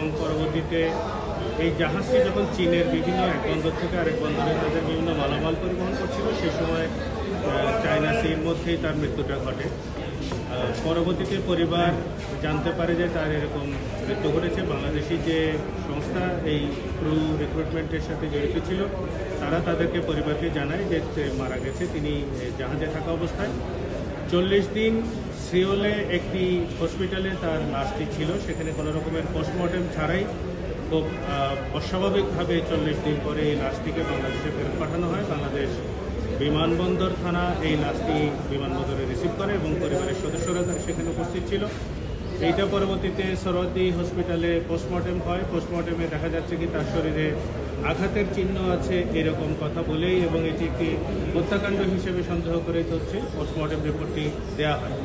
এবং পরবর্তীতে এই জাহাজটি যখন চীনের বিভিন্ন এক বন্দর থেকে আরেক বন্দরে তাদের বিভিন্ন মালামাল পরিবহন করছিল সেই সময় চায়না সির মধ্যেই তার মৃত্যুটা ঘটে। পরবর্তীতে পরিবার জানতে পারে যে তার এরকম মৃত্যু ঘটেছে। বাংলাদেশি যে সংস্থা এই ক্রু রিক্রুটমেন্টের সাথে জড়িত ছিল তারা তাদেরকে পরিবারকে জানায় যে মারা গেছে তিনি জাহাজে থাকা অবস্থায়। 40 দিন সিওলে একটি হসপিটালে তার লাশটি ছিল, সেখানে কোনো রকমের পোস্টমর্টেম ছাড়াই খুব অস্বাভাবিকভাবে 40 দিন পরে এই লাশটিকে বাংলাদেশে ফেরত পাঠানো হয়। বাংলাদেশ বিমানবন্দর থানা এই লাশটি বিমানবন্দরে রিসিভ করে এবং পরিবারের সদস্যরা সেখানে উপস্থিত ছিল। এইটা পরবর্তীতে সরওয়ার্দী হসপিটালে পোস্টমর্টেম হয়। পোস্টমর্টেমে দেখা যাচ্ছে কি তার শরীরে আঘাতের চিহ্ন আছে এরকম কথা বলেই এবং এটি একটি হত্যাকাণ্ড হিসেবে সন্দেহ করে হচ্ছে পোস্টমর্টেম রিপোর্টটি দেওয়া হয়।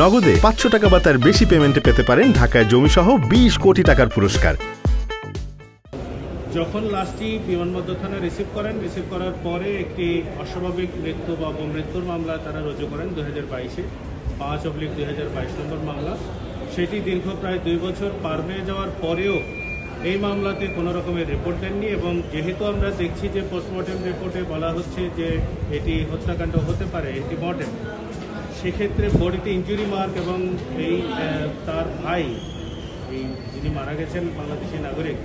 নগদে 500 টাকা বা তার বেশি পেমেন্টে পেতে পারেন ঢাকায় জমিসহ 20 কোটি টাকার পুরস্কার। যখন লাশটি বিমানবন্দর থানা রিসিভ করার পরে একটি অস্বাভাবিক মৃত্যু বা অপমৃত্যুর মামলা তারা রুজু করেন 2022-এ 5/2022 নম্বর মামলা। সেটি দীর্ঘ প্রায় 2 বছর পার হয়ে যাওয়ার পরেও এই মামলাতে কোনো রকমের রিপোর্ট দেননি এবং যেহেতু আমরা দেখছি যে পোস্টমর্টেম রিপোর্টে বলা হচ্ছে যে এটি হত্যাকাণ্ড হতে পারে, এটি মর্টেম, সেক্ষেত্রে বডিতে ইনজুরি মার্ক এবং এই তার ভাই এই যিনি মারা গেছেন বাংলাদেশি নাগরিক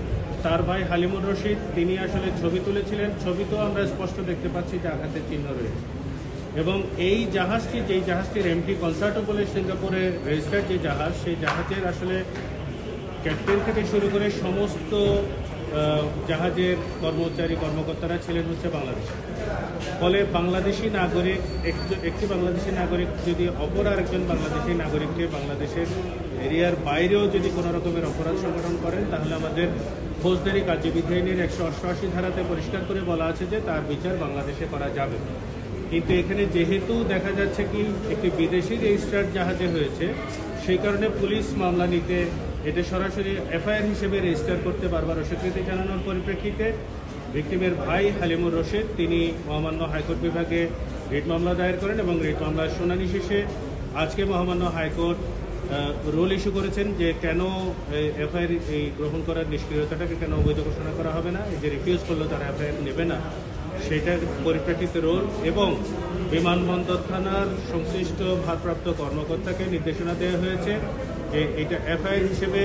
তার ভাই হালিমুর রশিদ তিনি আসলে ছবি তুলেছিলেন। ছবিতেও আমরা স্পষ্ট দেখতে পাচ্ছি যে আঘাতের চিহ্ন রয়েছে এবং এই জাহাজটি যেই জাহাজটির এমটি কনসার্টো বলে সিঙ্গাপুরের রেজিস্টার্ড যে জাহাজ, সেই জাহাজের আসলে ক্যাপ্টেন থেকে শুরু করে সমস্ত জাহাজের কর্মকর্তারা ছিলেন হচ্ছে বাংলাদেশ। ফলে বাংলাদেশি নাগরিক একটি বাংলাদেশি নাগরিক যদি অপর আরেকজন বাংলাদেশি নাগরিককে বাংলাদেশের এরিয়ার বাইরেও যদি কোনো রকমের অপরাধ সংগঠন করেন তাহলে আমাদের ফৌজদারি কার্যবিধি আইনের 188 ধারাতে পরিষ্কার করে বলা আছে যে তার বিচার বাংলাদেশে করা যাবে। কিন্তু এখানে যেহেতু দেখা যাচ্ছে কি একটি বিদেশি রেজিস্টার্ড জাহাজে হয়েছে, সেই কারণে পুলিশ মামলা নিতে এটা সরাসরি এফআইআর হিসেবে রেজিস্টার করতে বারবার অস্বীকৃতি জানানোর পরিপ্রেক্ষিতে ভিকটিমের ভাই হালিমুর রশিদ তিনি মহামান্য হাইকোর্ট বিভাগে রিট মামলা দায়ের করেন এবং রিট মামলার শুনানি শেষে আজকে মহামান্য হাইকোর্ট রুল ইস্যু করেছেন যে কেন এফআইআর এই গ্রহণ করার নিষ্ক্রিয়তাটাকে কেন অবৈধ ঘোষণা করা হবে না, এই যে রিফিউজ করলো তারা এফআইআর নেবে না সেটার পরিপ্রেক্ষিতে রোল এবং বিমানবন্দর থানার সংশ্লিষ্ট ভারপ্রাপ্ত কর্মকর্তাকে নির্দেশনা দেওয়া হয়েছে যে এটা এফআইআর হিসেবে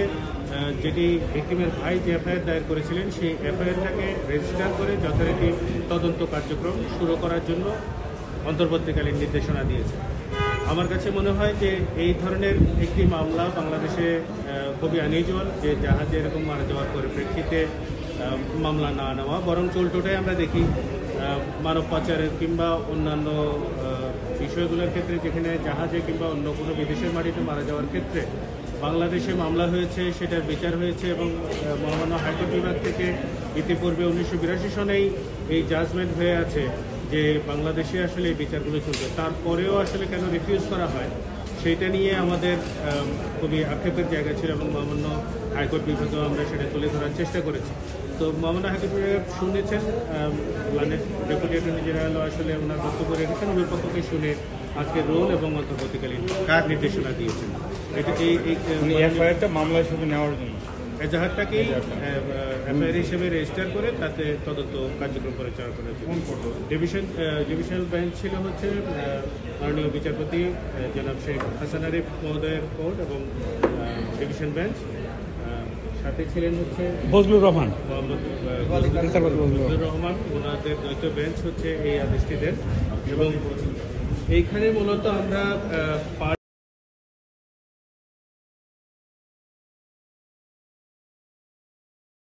যেটি ভিকটিমের ভাই যে এফআইআর দায়ের করেছিলেন সেই এফআইআরটাকে রেজিস্টার করে যথারীতি তদন্ত কার্যক্রম শুরু করার জন্য অন্তর্বর্তীকালীন নির্দেশনা দিয়েছে। আমার কাছে মনে হয় যে এই ধরনের একটি মামলা বাংলাদেশে খুবই আনইউজুয়াল যে জাহাজে এরকম মারা যাওয়ার পরিপ্রেক্ষিতে মামলা না নেওয়া, বরং উল্টোটাই আমরা দেখি মানব পাচারের কিংবা অন্যান্য বিষয়গুলোর ক্ষেত্রে যেখানে জাহাজে কিংবা অন্য কোনো বিদেশের মাটিতে মারা যাওয়ার ক্ষেত্রে বাংলাদেশে মামলা হয়েছে, সেটার বিচার হয়েছে এবং মহামান্য হাইকোর্ট বিভাগ থেকে ইতিপূর্বে 1982 সনেই এই জাজমেন্ট হয়ে আছে যে বাংলাদেশে আসলে এই বিচারগুলো চলবে। তারপরেও আসলে কেন রিফিউজ করা হয় সেইটা নিয়ে আমাদের খুবই আক্ষেপের জায়গা ছিল এবং মহামান্য হাইকোর্ট বিভাগেও আমরা সেটা তুলে ধরার চেষ্টা করেছি। তো মহামান্য হাইকোর্ট বিভাগ শুনেছেন, ডেপুটি অ্যাটর্নি জেনারেলও আসলে ওনার বক্তব্য রেখেছেন, উভয় পক্ষকে শুনে আজকে রোল এবং অন্তর্বর্তীকালীন নির্দেশনা দিয়েছেন। এটা এই এফআইআরটা মামলা হিসেবে নেওয়ার জন্য জাহাজটাকেই এফআইআর হিসেবে রেজিস্টার করে তাতে তদন্ত কার্যক্রম পরিচালনা করার জন্য ডিভিশনাল বেঞ্চ ছিল হচ্ছে মাননীয় বিচারপতি জনাব শেখ হাসান আরিফ মহোদয়ের কোর্ট এবং ডিভিশন বেঞ্চ, সাথে ছিলেন হচ্ছে বজলুর রহমান, ওনাদের দ্বৈত বেঞ্চ হচ্ছে এই আদেশটি দেন এবং এইখানে মূলত আমরা